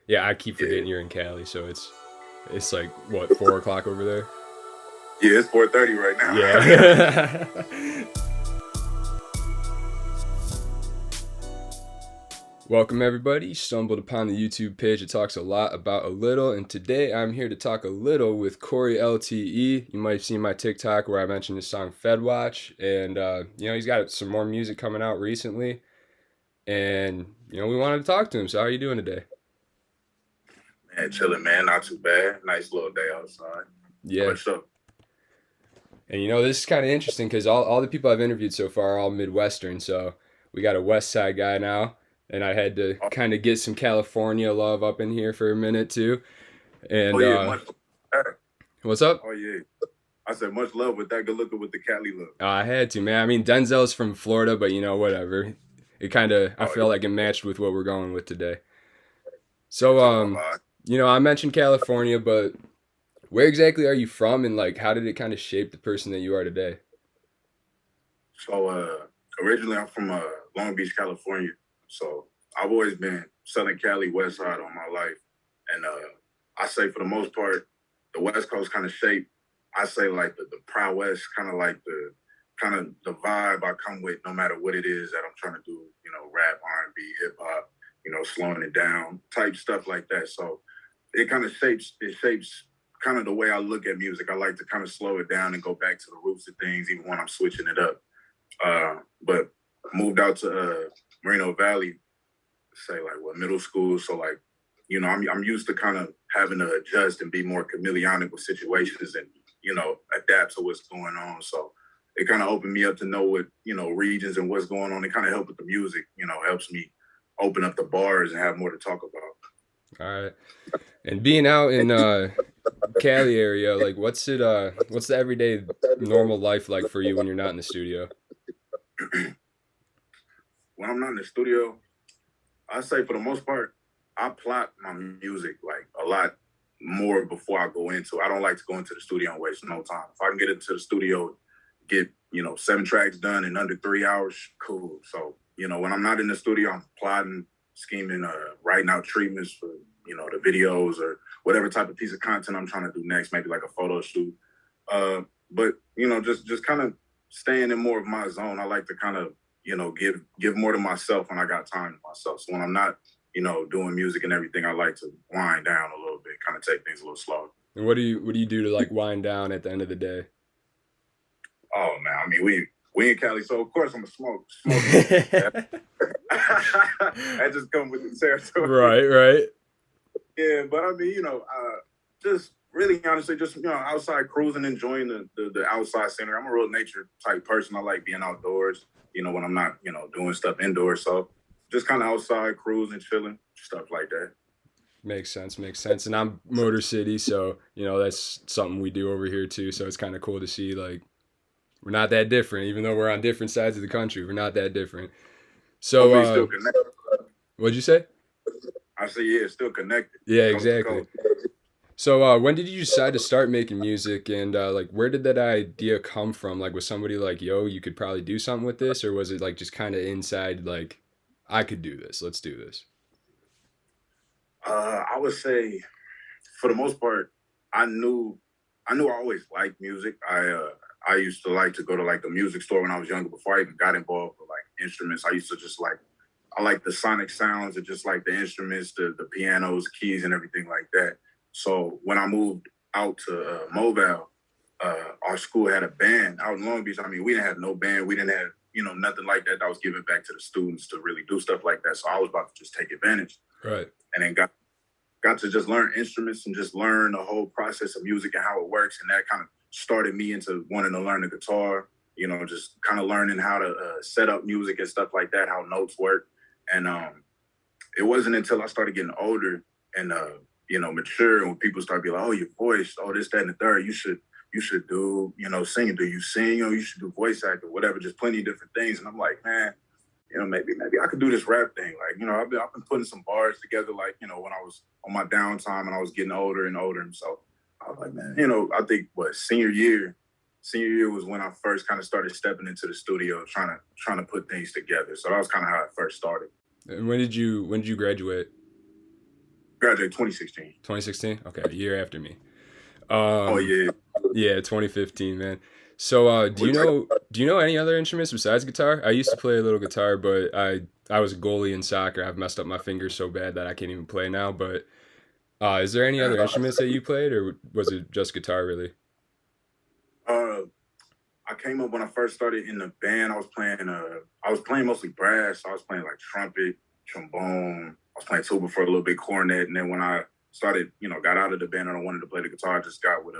Yeah, I keep Yeah, forgetting you're in Cali, so it's like what 4 o'clock over there. yeah, it's 4:30 right now. Yeah. Welcome everybody. Stumbled upon the YouTube page that talks a lot about a little, and today I'm here to talk a little with Coreylte. You might have seen my TikTok where I mentioned his song Fed Watch, and he's got some more music coming out recently, and we wanted to talk to him. So how are you doing today? Man, chilling, man. Not too bad. Nice little day outside. How Yeah. about yourself? And this is kind of interesting because all the people I've interviewed so far are all Midwestern. So we got a West Side guy now, and I had to Oh, kind of get some California love up in here for a minute too. oh And yeah, much love. what's up? Oh yeah. I said much love with that. Good looking with the Cali look. I had to, man. I mean, Denzel's from Florida, but whatever. It kind of I Oh felt like it matched with what we're going with today. yeah, So it's all about. I mentioned California, but where exactly are you from, and like how did it kind of shape the person that you are today? So originally I'm from Long Beach, California. So I've always been Southern Cali, West Side all my life. And I say for the most part, the West Coast kind of shaped, I say like the Proud West, kind of like the vibe I come with no matter what it is that I'm trying to do, rap, R&B, hip hop, slowing it down, type stuff like that. So it shapes kind of the way I look at music. I like to kind of slow it down and go back to the roots of things, even when I'm switching it up. But moved out to Moreno Valley, say like what middle school. So like, I'm used to kind of having to adjust and be more chameleonic with situations and adapt to what's going on. So it kind of opened me up to know what regions and what's going on. It kind of helped with the music. Helps me open up the bars and have more to talk about. All right. And being out in Cali area, like what's the everyday normal life like for you when you're not in the studio? When I'm not in the studio, I say for the most part, I plot my music like a lot more before I go into. I don't like to go into the studio and waste no time. If I can get into the studio, get 7 tracks done in under 3 hours, cool. So when I'm not in the studio, I'm plotting, scheming, writing out treatments for the videos or whatever type of piece of content I'm trying to do next, maybe like a photo shoot. But just kind of staying in more of my zone. I like to kind of give more to myself when I got time to myself. So when I'm not doing music and everything, I like to wind down a little bit, kind of take things a little slower. And what do you do to like wind down at the end of the day? Oh man, I mean we in Cali, so of course I'm a smoker. That just comes with the territory. Right, right. Yeah, but I mean, just really honestly, just outside cruising, enjoying the outside scenery. I'm a real nature type person. I like being outdoors. When I'm not doing stuff indoors. So just kind of outside cruising, chilling, stuff like that. Makes sense, makes sense. And I'm Motor City, so that's something we do over here too. So it's kind of cool to see like we're not that different, even though we're on different sides of the country. We're not that different. So, Hopefully, still connected. what'd you say? I say yeah, still connected. Yeah, Coast to exactly. coast. So, when did you decide to start making music, and like, where did that idea come from? Like, was somebody like, "Yo, you could probably do something with this," or was it like just kind of inside, like, "I could do this. Let's do this." I would say, for the most part, I knew I always liked music. I used to like to go to like the music store when I was younger before I even got involved with like instruments. I used to just like I like the sonic sounds of just like the instruments, the pianos, keys, and everything like that. So when I moved out to Mobile, our school had a band out in Long Beach. I mean, we didn't have no band. We didn't have nothing like that. That was given back to the students to really do stuff like that. So I was about to just take advantage, Right. and then got to just learn instruments and just learn the whole process of music and how it works. And that kind of started me into wanting to learn the guitar. Just kind of learning how to set up music and stuff like that, how notes work. And it wasn't until I started getting older and mature, and when people start being like, "Oh, your voice, oh this, that, and the third, you should do singing. Do you sing? You should do voice acting, whatever. Just plenty of different things." And I'm like, man, maybe I could do this rap thing. Like, I've been putting some bars together, like when I was on my downtime and I was getting older and older, and so I was like, man, I think what senior year was when I first kind of started stepping into the studio, trying to put things together. So that was kind of how it first started. And when did you graduate? Graduated 2016. 2016? Okay, a year after me. Oh Um, yeah. yeah, 2015, man. So, do you know any other instruments besides guitar? I used to play a little guitar, but I was a goalie in soccer. I've messed up my fingers so bad that I can't even play now. But is there any other instruments that you played, or was it just guitar, really? Uh, I came up when I first started in the band. I was playing mostly brass. So I was playing like trumpet, trombone. I was playing tuba for a little bit, cornet, and then when I started, got out of the band and I wanted to play the guitar, I just got with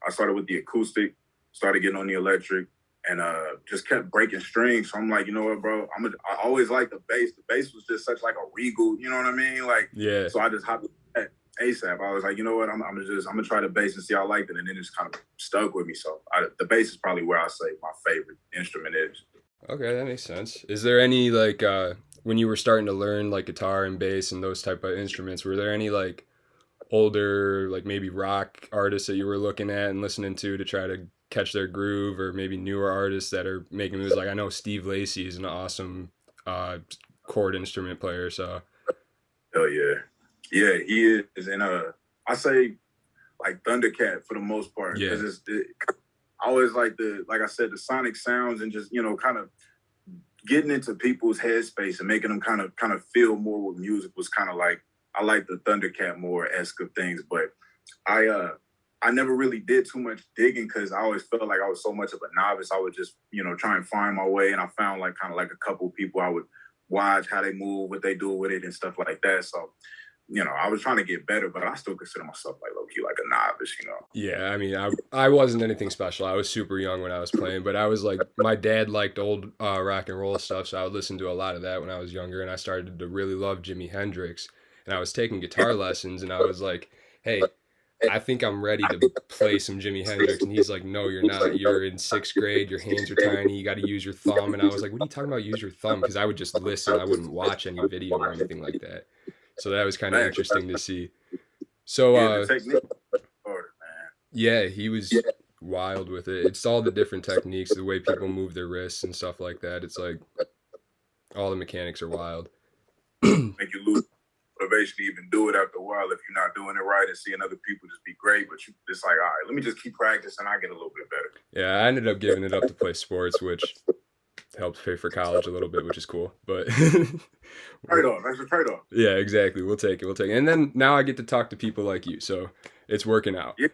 I started with the acoustic, started getting on the electric, and just kept breaking strings. So I'm like, you know what, bro? I always liked the bass. The bass was just such like a regal, you know what I mean? Like, Yeah. so I just hopped at ASAP. I was like, you know what? I'm gonna try the bass and see how I liked it, and then it's kind of stuck with me. So the bass is probably where I say my favorite instrument is. Okay, that makes sense. Is there any like when you were starting to learn like guitar and bass and those type of instruments, were there any like older like maybe rock artists that you were looking at and listening to try to catch their groove, or maybe newer artists that are making moves? Like I know Steve Lacy is an awesome uh chord instrument player, so Hell yeah, yeah, he is, and I say like Thundercat for the most part yeah. because I always like I said, the sonic sounds and just kind of getting into people's headspace and making them kind of feel more with music was kind of like I like the Thundercat more esque of things, but I never really did too much digging because I always felt like I was so much of a novice. I would just try and find my way, and I found like kind of like a couple people I would watch how they move, what they do with it, and stuff like that. So I was trying to get better, but I still consider myself like low key like a novice. Yeah, I mean, I wasn't anything special. I was super young when I was playing, but I was like, my dad liked old rock and roll stuff, so I would listen to a lot of that when I was younger, and I started to really love Jimi Hendrix, and I was taking guitar lessons, and I was like, hey, I think I'm ready to play some Jimi Hendrix, and he's like, no, you're not. You're in sixth grade. Your hands are tiny. You got to use your thumb. And I was like, what are you talking about? Use your thumb? Because I would just listen. I wouldn't watch any video or anything like that. So that was kind of Facts. interesting to see. So, Yeah, the technique harder, man. yeah, he was wild with it. It's all the different techniques, the way people move their wrists and stuff like that. It's like all the mechanics are wild. Make you lose motivation to even do it after a while if you're not doing it right and seeing other people just be great. But it's like, all right, let me just keep practicing. I get a little bit better. Yeah, I ended up giving it up to play sports, which helped pay for college a little bit, which is cool. But Trade-off. That's a trade-off. yeah, exactly. We'll take it. We'll take it. And then now I get to talk to people like you, so it's working out. Yeah,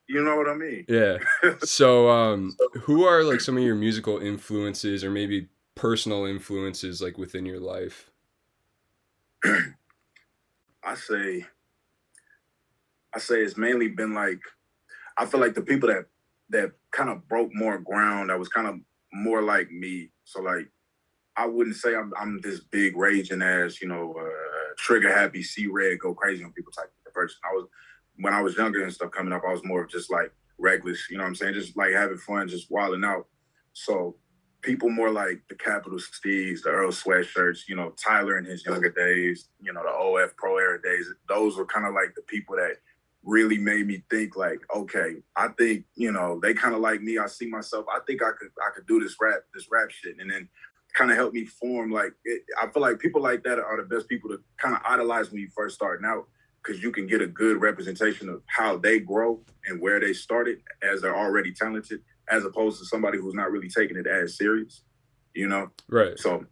you know what I mean? Yeah. So, who are like some of your musical influences, or maybe personal influences, like within your life? I say it's mainly been like I feel like the people that kind of broke more ground that was kind of more like me. So like I wouldn't say I'm this big raging ass, trigger happy, see red, go crazy on people type of person. When I was younger and stuff coming up, I was more of just like reckless, you know what I'm saying? Just like having fun, just wilding out. So people more like the Capital Steez, the Earl Sweatshirts, Tyler in his younger days, the OF Pro era days, those were kind of like the people that really made me think like, okay, I think, they kind of like me. I see myself. I think I could do this rap shit. And then kind of helped me form like it. I feel like people like that are the best people to kind of idolize when you first starting out because you can get a good representation of how they grow and where they started as they're already talented, as opposed to somebody who's not really taking it as serious, Right. So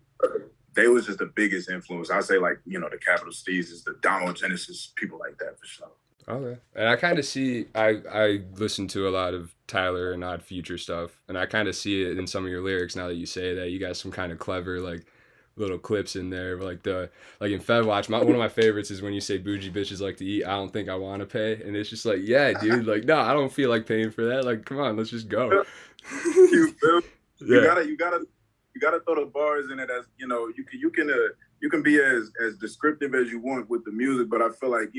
they was just the biggest influence. I say like, the Capital Steezes, the Donald Genesis, people like that for sure. Okay. And I kind of see, I listen to a lot of Tyler and Odd Future stuff, and I kind of see it in some of your lyrics now that you say that. You got some kind of clever, like, little clips in there. Like in Fed Watch, one of my favorites is when you say bougie bitches like to eat, I don't think I want to pay. And it's just like, yeah, dude, like, no, I don't feel like paying for that. Like, come on, let's just go. You feel? Yeah. You gotta throw the bars in it as, you can be as descriptive as you want with the music, but I feel like,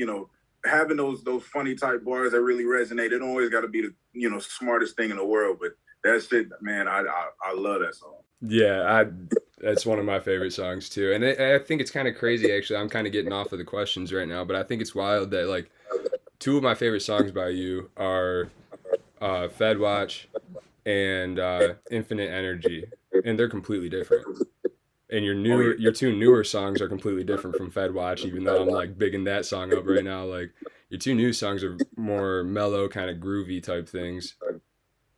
having those funny type bars that really resonate, it don't always got to be the smartest thing in the world, but that shit, man, I love that song. Yeah, that's one of my favorite songs too, and I think it's kind of crazy actually. I'm kind of getting off of the questions right now, but I think it's wild that like two of my favorite songs by you are Fed Watch and Infinite Energy, and they're completely different. And Oh yeah. your two newer songs are completely different from Fed Watch, even though I'm like bigging that song up right now. Like your two new songs are more mellow, kind of groovy type things.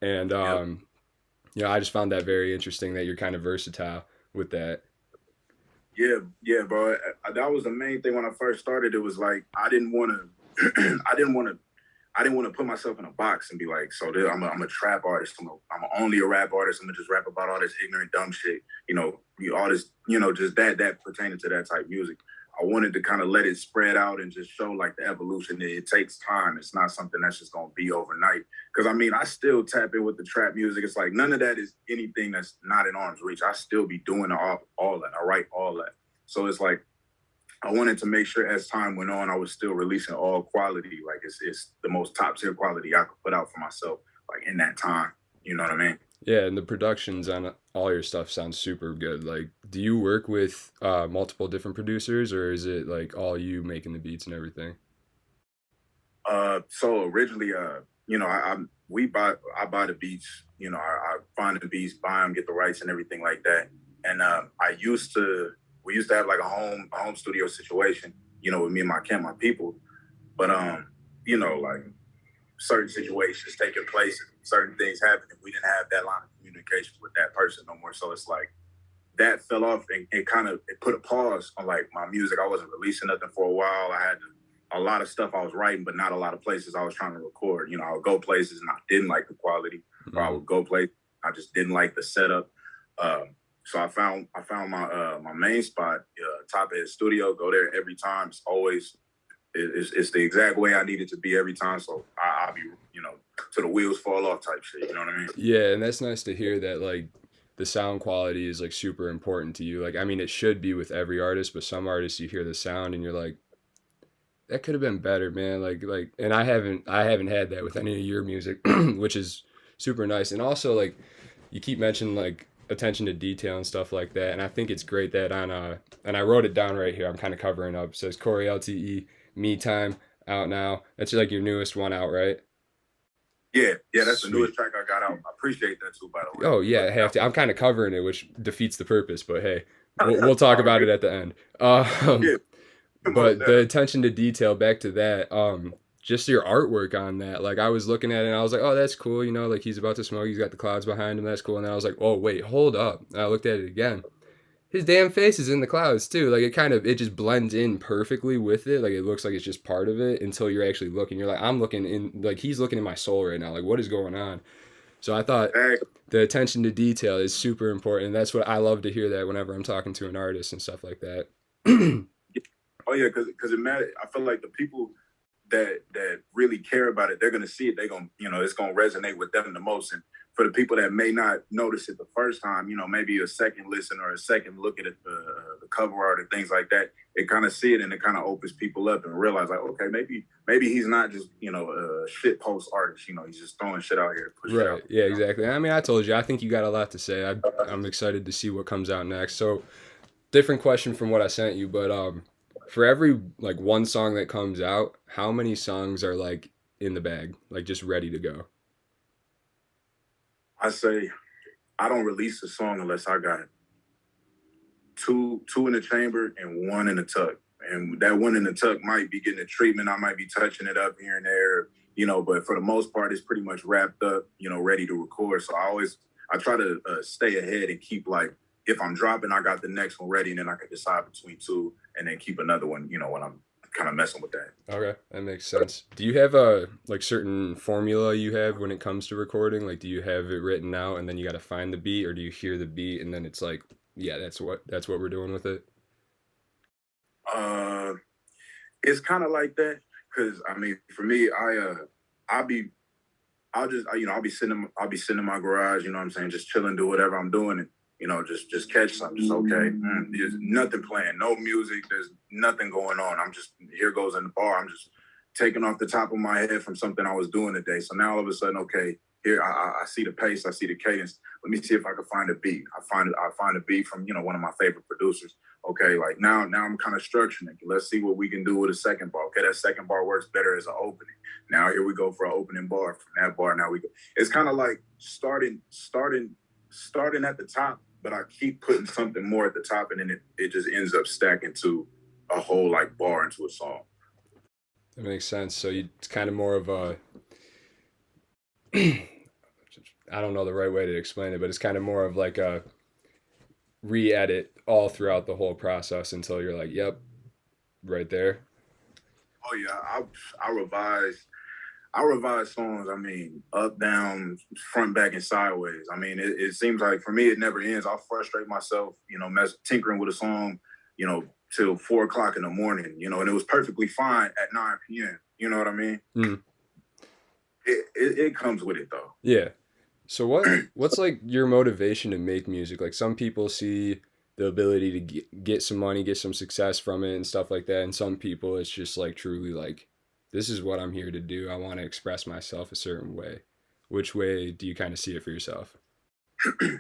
And Yep. I just found that very interesting that you're kind of versatile with that. Yeah, yeah, bro. That was the main thing when I first started. It was like I didn't want to, I didn't want to put myself in a box and be like, so I'm a trap artist. I'm only a rap artist. I'm gonna just rap about all this ignorant, dumb shit. All this, just that pertaining to that type of music. I wanted to kind of let it spread out and just show like the evolution. It takes time. It's not something that's just gonna be overnight. Because I mean, I still tap in with the trap music. It's like none of that is anything that's not in arm's reach. I still be doing all that. I write all that. So it's like I wanted to make sure as time went on, I was still releasing all quality. Like it's the most top tier quality I could put out for myself, like in that time. You know what I mean? Yeah, and the productions on all your stuff sounds super good. Like, do you work with multiple different producers, or is it like all you making the beats and everything? So originally, I buy the beats. I find the beats, buy them, get the rights and everything like that. And we used to have like a home studio situation. With me and my people. But like certain situations taking place, certain things happening. We didn't have that line of communication with that person no more. So it's like that fell off and it put a pause on like my music. I wasn't releasing nothing for a while. I had a lot of stuff I was writing, but not a lot of places I was trying to record. I would go places and I didn't like the quality, or I Mm. would go places I just didn't like the setup. So I found my main spot, Top Head Studio. Go there every time. It's always it's the exact way I need it to be every time. So I'll be till the wheels fall off type shit. You know what I mean? Yeah, and that's nice to hear that like the sound quality is like super important to you. Like, I mean, it should be with every artist, but some artists you hear the sound and you're like, that could have been better, man. And I haven't had that with any of your music, which is super nice. And also like you keep mentioning like attention to detail and stuff like that. And I think it's great that on and I wrote it down right here. I'm kind of covering up. It says Coreylte Me Time out now. That's like your newest one out, right? Yeah, yeah. That's the Sweet. newest track I got out. I appreciate that too, by the way. Oh You yeah, I putting have that to. I'm kind of covering it, which defeats the purpose. But hey, we'll out. talk All about it good. at the end. Yeah, most But the definitely. attention to detail, back to that. Just your artwork on that. Like I was looking at it and I was like, oh, that's cool. Like he's about to smoke. He's got the clouds behind him. That's cool. And then I was like, oh wait, hold up. And I looked at it again. His damn face is in the clouds too. Like it just blends in perfectly with it. Like it looks like it's just part of it until you're actually looking. You're like, I'm looking in. Like he's looking in my soul right now. Like what is going on? So I thought Exactly. the attention to detail is super important. That's what I love to hear that whenever I'm talking to an artist and stuff like that. Oh yeah, because it matters. I feel like the people that really care about it, they're gonna see it. They're gonna, it's gonna resonate with them the most. And for the people that may not notice it the first time, maybe a second listen or a second look at it, the cover art and things like that, it kind of see it and it kind of opens people up and realize like, okay, maybe he's not just a shit post artist. He's just throwing shit out here to push it Right. out. Yeah, exactly. I mean, I told you, I think you got a lot to say. I'm excited to see what comes out next. So, different question from what I sent you, but for every like one song that comes out, how many songs are like in the bag, like just ready to go? I say I don't release a song unless I got two in the chamber and one in the tuck. And that one in the tuck might be getting a treatment. I might be touching it up here and there, but for the most part, it's pretty much wrapped up, ready to record. So I try to stay ahead and keep like, if I'm dropping, I got the next one ready and then I can decide between two and then keep another one, when I'm kind of messing with that. Okay, that makes sense. Do you have a like certain formula you have when it comes to recording? Like, do you have it written out and then you got to find the beat, or do you hear the beat and then it's like, yeah, that's what we're doing with it? Uh, it's kind of like that because I mean, for me, I'll be I'll be sitting in my garage, what I'm saying, just chilling, do whatever I'm doing, and just catch something. Just okay, there's nothing playing, no music, there's nothing going on. I'm just here goes in the bar. I'm just taking off the top of my head from something I was doing today. So now all of a sudden, okay, here I see the pace, I see the cadence. Let me see if I can find a beat. I find a beat from one of my favorite producers. Okay, like now I'm kind of structuring it. Let's see what we can do with a second bar. Okay, that second bar works better as an opening. Now here we go for an opening bar. From that bar, now we go. It's kind of like starting at the top but I keep putting something more at the top, and then it just ends up stacking to a whole like bar into a song. That makes sense. So it's kind of more of a I don't know the right way to explain it, but it's kind of more of like a re-edit all throughout the whole process until you're like, yep, right there. Oh yeah, I revise songs. I mean, up, down, front, back, and sideways. I mean, it seems like for me, it never ends. I'll frustrate myself, tinkering with a song, till 4 o'clock in the morning, and it was perfectly fine at 9 p.m. You know what I mean? Mm. It comes with it though. Yeah. So what's like your motivation to make music? Like some people see the ability to get some money, get some success from it and stuff like that. And some people it's just like truly like this is what I'm here to do. I want to express myself a certain way. Which way do you kind of see it for yourself? I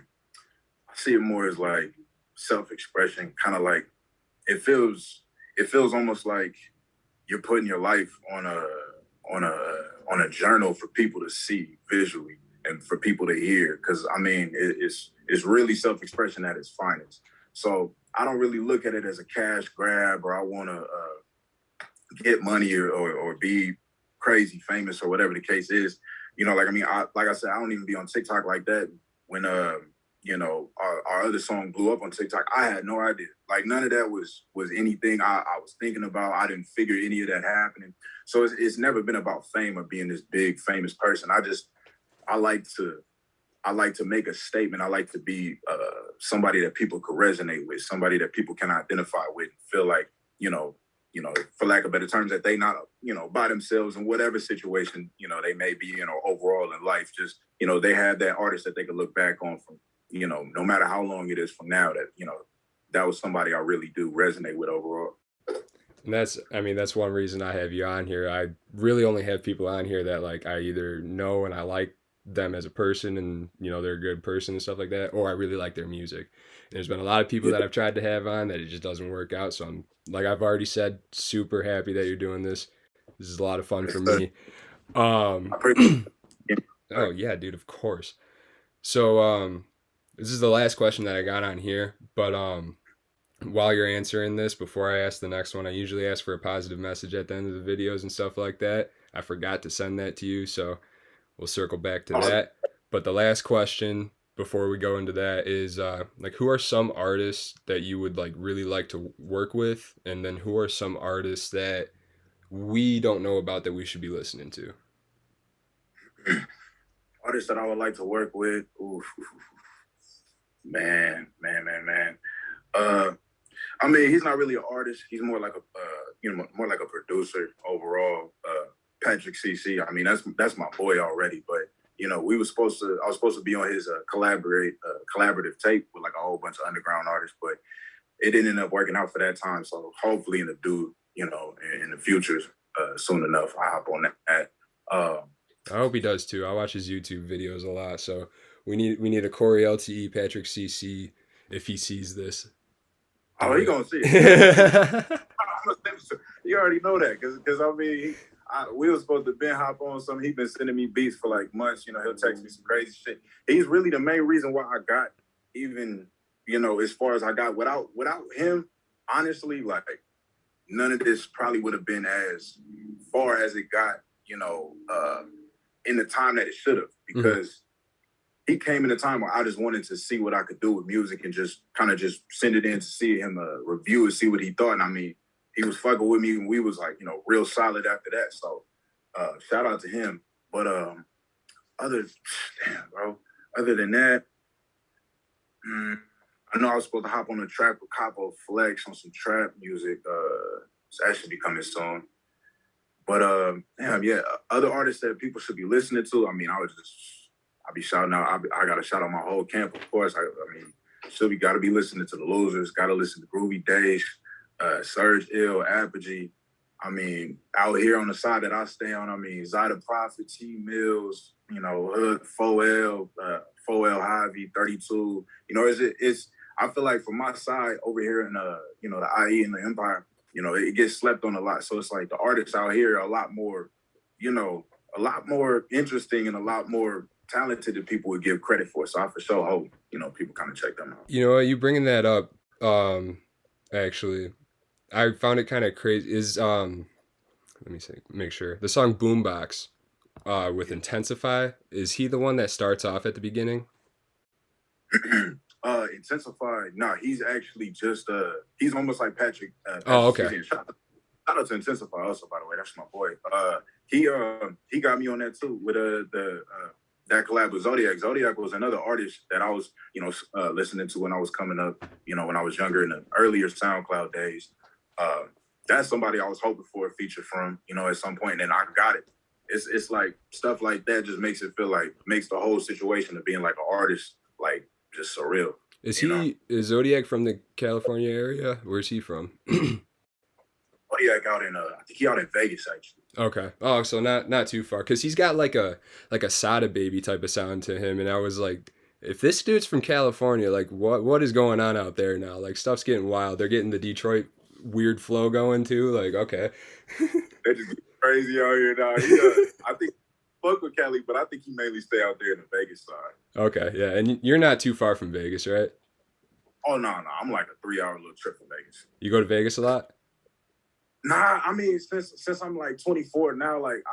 see it more as like self-expression, kind of like it feels almost like you're putting your life on a on a journal for people to see visually and for people to hear. Because I mean, it's really self-expression at its finest. So I don't really look at it as a cash grab or I want to get money or be crazy famous or whatever the case is. Like I mean, like I said, I don't even be on TikTok like that. When our other song blew up on TikTok, I had no idea. Like none of that was anything I was thinking about. I didn't figure any of that happening. So it's never been about fame or being this big famous person. I like to make a statement. I like to be somebody that people could resonate with, somebody that people can identify with, and feel like for lack of better terms, that they not by themselves in whatever situation they may be in or overall in life. Just they have that artist that they could look back on from no matter how long it is from now that that was somebody I really do resonate with overall. And that's one reason I have you on here. I really only have people on here that like I either know and I like them as a person and they're a good person and stuff like that, or I really like their music. And there's been a lot of people Yeah. that I've tried to have on that it just doesn't work out. So I'm like I've already said, super happy that you're doing this. This is a lot of fun for me. Oh yeah, dude, of course. So this is the last question that I got on here, but while you're answering this, before I ask the next one, I usually ask for a positive message at the end of the videos and stuff like that. I forgot to send that to you, so we'll circle back to that. But the last question before we go into that is like who are some artists that you would like really like to work with, and then who are some artists that we don't know about that we should be listening to? Artists that I would like to work with. Oof, man. Uh, I mean, he's not really an artist. He's more like more like a producer overall. Patrick CC. I mean, that's my boy already. But I was supposed to be on his collaborative tape with like a whole bunch of underground artists, but it didn't end up working out for that time. So hopefully in the future, soon enough, I hop on that. I hope he does too. I watch his YouTube videos a lot, so we need a Coreylte, Patrick CC if he sees this. Oh, he gonna see it. You already know that because I mean, we were supposed to been hop on something. He's been sending me beats for like months. He'll text me some crazy shit. He's really the main reason why I got even as far as I got without him. Honestly, like none of this probably would have been as far as it got. In the time that it should have, because he came in a time where I just wanted to see what I could do with music and just kind of just send it in to see him review and see what he thought. And I mean, he was fucking with me and we was like, real solid after that. So shout out to him. But other than that, I know I was supposed to hop on a track with Capo Flex on some trap music. So that should be coming soon. But other artists that people should be listening to. I mean, I'll be shouting out. I got to shout out my whole camp, of course. I mean, still got to be listening to the Losers. Got to listen to Groovy Dash, Surge Ill, Apogee. I mean, out here on the side that I stay on, I mean, Zyda Prophet, T Mills, Hood, 4L, 4L Hyvee, 32. It's. I feel like from my side over here in the IE and the Empire, it gets slept on a lot. So it's like the artists out here are a lot more interesting and a lot more talented that people would give credit for. So I for sure hope, people kind of check them out. You know what? You bringing that up, actually, I found it kind of crazy. Let me see, make sure. The song Boombox, with Intensify, is he the one that starts off at the beginning? Intensify. Nah, he's actually just he's almost like Patrick. Oh, okay. Shout out to Intensify also, by the way. That's my boy. He got me on that too with that collab with Zodiac. Zodiac was another artist that I was, listening to when I was coming up, when I was younger in the earlier SoundCloud days. That's somebody I was hoping for a feature from, at some point, and I got it. It's like stuff like that just makes it feel like, makes the whole situation of being like an artist like just surreal. Is Zodiac from the California area? Where's he from? Zodiac out in I think he out in Vegas actually. Okay. Oh, so not too far, because he's got like a Sada Baby type of sound to him, and I was like, if this dude's from California, like what is going on out there now? Like stuff's getting wild. They're getting the Detroit weird flow going too. Like, okay. They just get crazy out here now. I think fuck with Cali, but I think he mainly stay out there in the Vegas side. Okay, yeah, and you're not too far from Vegas, right? Oh no, I'm like a 3-hour little trip from Vegas. You go to Vegas a lot? Nah, I mean since I'm like 24 now, like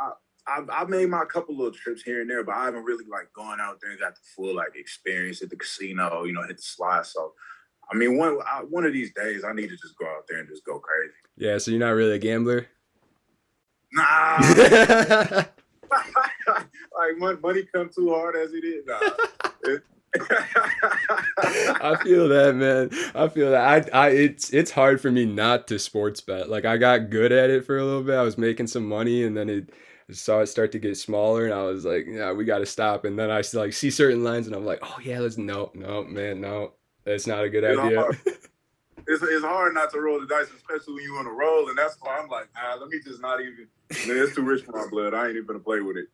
I've made my couple little trips here and there, but I haven't really like gone out there and got the full like experience at the casino, hit the slide. So, I mean, one of these days I need to just go out there and just go crazy. Yeah, so you're not really a gambler? Nah. Like money come too hard as it is. Nah. I feel that, man. I feel that. It's hard for me not to sports bet. Like I got good at it for a little bit. I was making some money, and then I saw it start to get smaller, and I was like, yeah, we got to stop. And then I like see certain lines, and I'm like, oh yeah, no, man, no, that's not a good idea. Hard. It's hard not to roll the dice, especially when you're on a roll, and that's why I'm like, let me just not even. Man, it's too rich for my blood. I ain't even gonna play with it.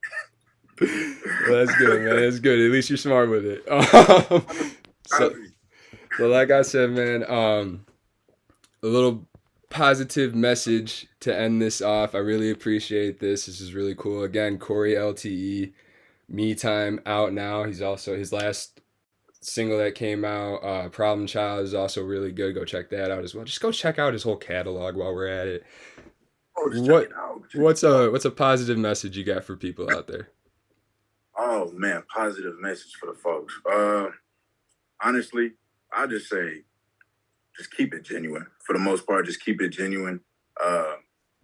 Well, that's good, man. That's good. At least you're smart with it. So like I said, man, a little positive message to end this off. I really appreciate this. This is really cool. Again, Coreylte, Me Time, out now. He's also, his last single that came out, Problem Child, is also really good. Go check that out as well. Just go check out his whole catalog while we're at it. What's a positive message you got for people out there? Oh man, positive message for the folks. Honestly, I just say, just keep it genuine. For the most part, just keep it genuine.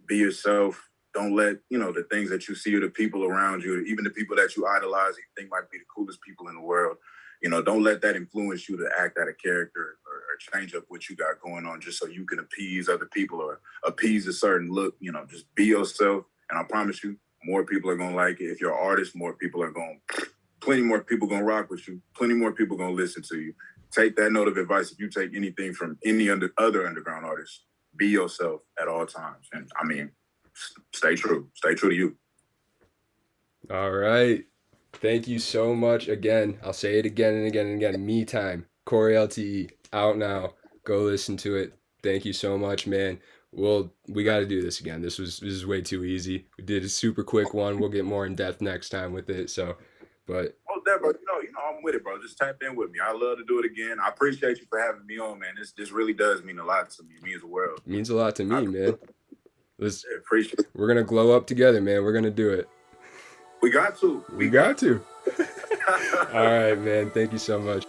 Be yourself. Don't let, the things that you see or the people around you, even the people that you idolize, you think might be the coolest people in the world, don't let that influence you to act out a character or change up what you got going on just so you can appease other people or appease a certain look. Just be yourself. And I promise you, more people are going to like it. If you're an artist, plenty more people going to rock with you. Plenty more people going to listen to you. Take that note of advice. If you take anything from any other underground artists, be yourself at all times. And I mean, stay true. Stay true to you. All right. Thank you so much. Again, I'll say it again and again and again. Me Time, Coreylte, out now. Go listen to it. Thank you so much, man. We got to do this again. This is way too easy. We did a super quick one. We'll get more in depth next time with it. So, but bro, I'm with it, bro. Just tap in with me. I love to do it again. I appreciate you for having me on, man. This really does mean a lot to me. It means the world. It means a lot to me, man. Appreciate it. We're gonna glow up together, man. We're gonna do it. We got to. We got to. All right, man. Thank you so much.